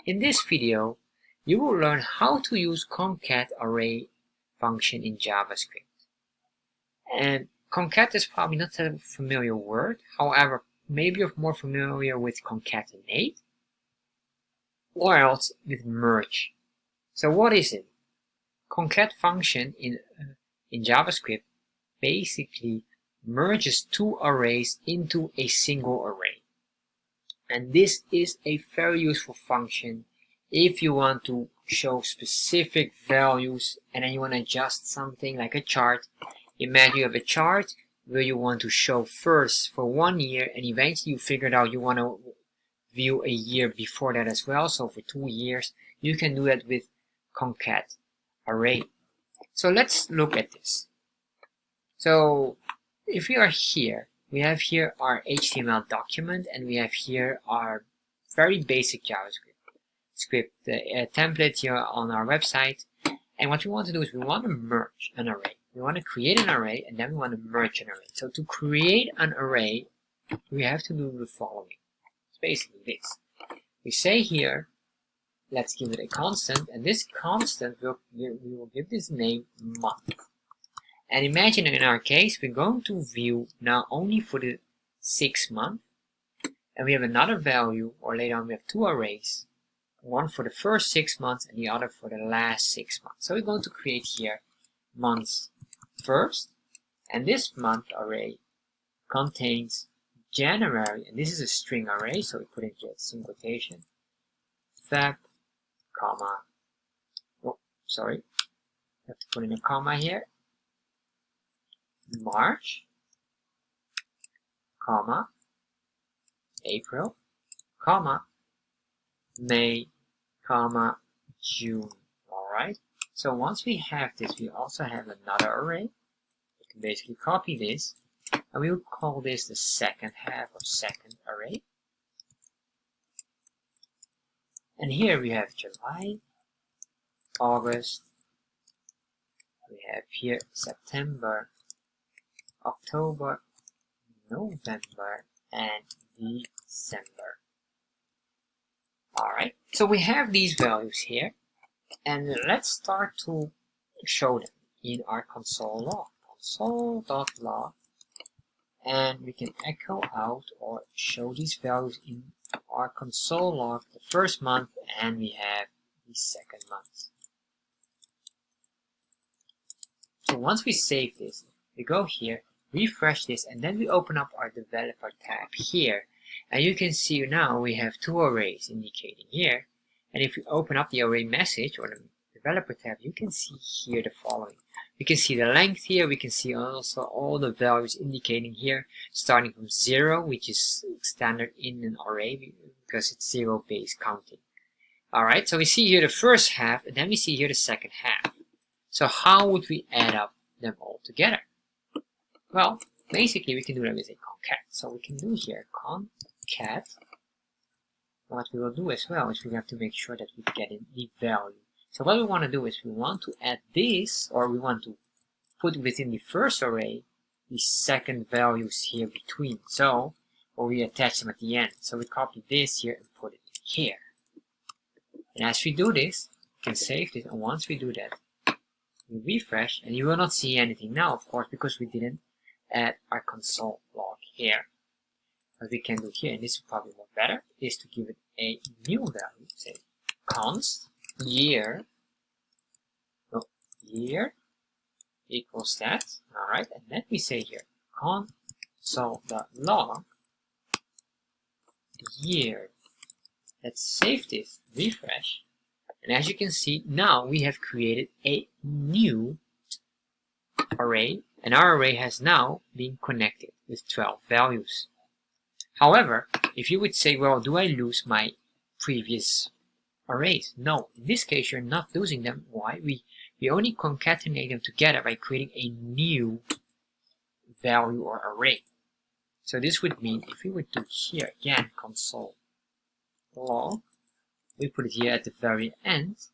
In this video, you will learn how to use concat array function in JavaScript. And concat is probably not a familiar word. However, maybe you're more familiar with concatenate or else with merge. So what is it? Concat function in JavaScript basically merges two arrays into a single array. And this is a very useful function if you want to show specific values and then you want to adjust something like a chart. Imagine you have a chart where you want to show first for 1 year and eventually you figured out you want to view a year before that as well. So for 2 years, you can do that with concat array. So let's look at this. So if we are here, we have here our HTML document and we have here our very basic JavaScript template here on our website. And what we want to do is we want to merge an array. We want to create an array and then we want to merge an array. So to create an array, we have to do the following. It's basically this. We say here, let's give it a constant, and this constant we will give this name month. And imagine in our case, we're going to view now only for the 6th month, and we have another value, or later on we have two arrays, one for the first 6 months and the other for the last 6 months. So we're going to create here months first, and this month array contains January, and this is a string array, so we put in here single quotation, Feb, comma, oh, sorry, I have to put in a comma here, March, comma, April, comma, May, comma, June. Alright, so once we have this, we also have another array. We can basically copy this, and we will call this the second half or second array. And here we have July, August, we have here September, October, November, and December. Alright, so we have these values here, and let's start to show them in our console log. Console.log, and we can echo out or show these values in our console log, the first month, and we have the second month. So once we save this, we go here, refresh this, and then we open up our developer tab here. And you can see now we have two arrays indicating here. And if we open up the array message or the developer tab, you can see here the following. We can see the length here. We can see also all the values indicating here, starting from 0, which is standard in an array because it's 0 based counting. Alright, so we see here the first half, and then we see here the second half. So how would we add up them all together? Well, basically we can do that with a concat. So we can do here concat. What we will do as well is we have to make sure that we get in the value. So what we want to do is we want to add this, or we want to put within the first array the second values here between. So, or we attach them at the end. So we copy this here and put it here. And as we do this, we can save this, and once we do that, we refresh, and you will not see anything now, of course, because we didn't add our console log here. What we can do here, and this is probably more better, is to give it a new value. Say const year equals that. Alright, and then we say here console.log year. Let's save this, refresh, and as you can see, now we have created a new array, and our array has now been connected with 12 values. However, if you would say, well, do I lose my previous arrays? No, in this case you're not losing them. Why? We only concatenate them together by creating a new value or array. So this would mean if we would do here again console log, we put it here at the very end,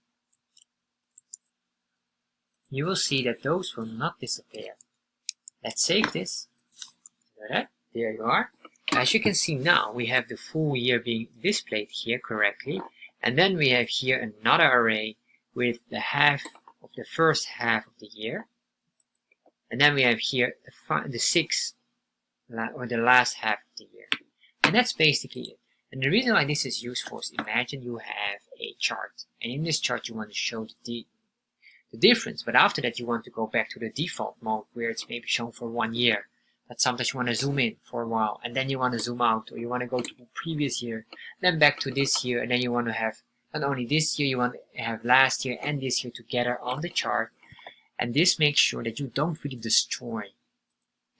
you will see that those will not disappear. Let's save this. There you are. As you can see now, we have the full year being displayed here correctly, And then we have here another array with the half of the first half of the year. And then we have here the sixth or the last half of the year. And that's basically it. And the reason why this is useful is imagine you have a chart. And in this chart you want to show the difference. But after that you want to go back to the default mode where it's maybe shown for 1 year. But sometimes you want to zoom in for a while. And then you want to zoom out. Or you want to go to the previous year. Then back to this year. And then you want to have not only this year, you want to have last year and this year together on the chart. And this makes sure that you don't really destroy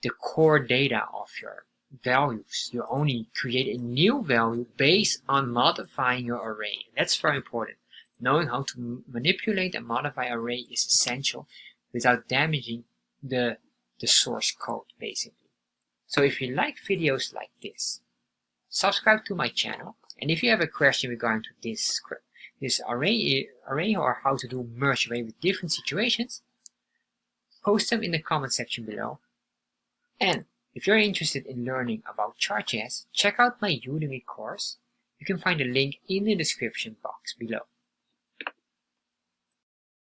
the core data of your values. You only create a new value based on modifying your array. That's very important. Knowing how to manipulate and modify array is essential without damaging the source code, basically. So if you like videos like this, subscribe to my channel. And if you have a question regarding to this array or how to do merge array with different situations, post them in the comment section below. And if you're interested in learning about Chart.JS, check out my Udemy course. You can find a link in the description box below.